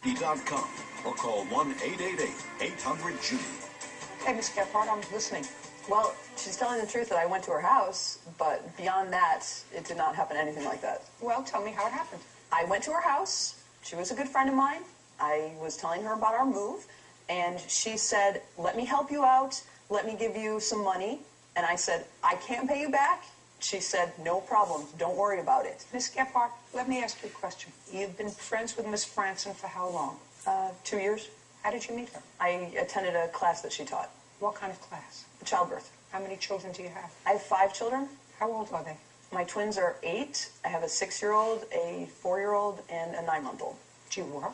judy.com or call 1-888-800-JUDY. Hey, Miss Gephardt, I'm listening. Well, she's telling the truth that I went to her house, but beyond that, it did not happen anything like that. Well, tell me how it happened. I went to her house. She was a good friend of mine. I was telling her about our move, and she said, let me help you out. Let me give you some money. And I said, I can't pay you back. She said, no problem. Don't worry about it. Miss Gephardt, let me ask you a question. You've been friends with Miss Franson for how long? 2 years. How did you meet her? I attended a class that she taught. What kind of class? Childbirth. How many children do you have? I have 5 children. How old are they? My twins are 8. I have a 6-year-old, a 4-year-old, and a 9-month-old. Do you work?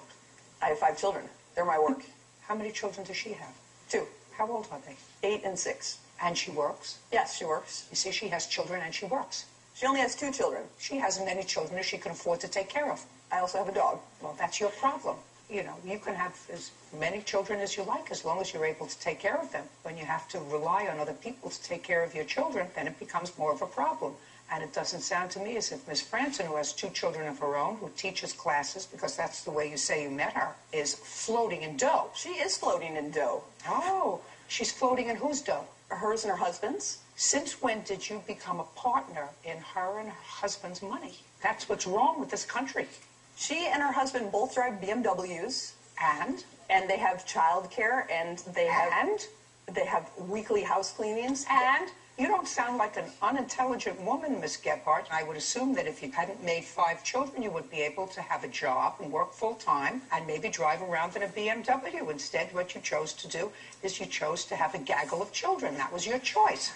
I have 5 children. They're my work. How many children does she have? 2. How old are they? 8 and 6. And she works? Yes, she works. You see, she has children and she works. She only has 2 children. She has as many children as she can afford to take care of. I also have a dog. Well, that's your problem. You know, you can have as many children as you like as long as you're able to take care of them. When you have to rely on other people to take care of your children, then it becomes more of a problem. And it doesn't sound to me as if Miss Franson, who has 2 children of her own, who teaches classes, because that's the way you say you met her, is floating in dough. She is floating in dough. Oh, she's floating in whose dough? Hers and her husband's. Since when did you become a partner in her and her husband's money? That's what's wrong with this country. She and her husband both drive BMWs. And they have childcare, and they have weekly house cleanings. And you don't sound like an unintelligent woman, Miss Gephardt. I would assume that if you hadn't made 5 children, you would be able to have a job and work full-time and maybe drive around in a BMW. Instead, what you chose to do is you chose to have a gaggle of children. That was your choice.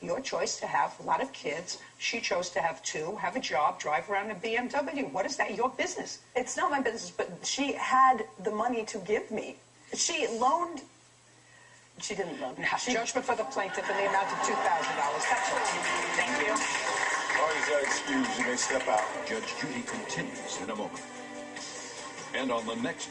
Your choice to have a lot of kids. She chose to have 2, have a job, drive around in a BMW. What is that? Your business. It's not my business, but she had the money to give me. She loaned. She didn't loan. Now, judgment for the plaintiff in the amount of $2,000. That's all. Thank you. Parties are excused. You may step out. Judge Judy continues in a moment. And on the next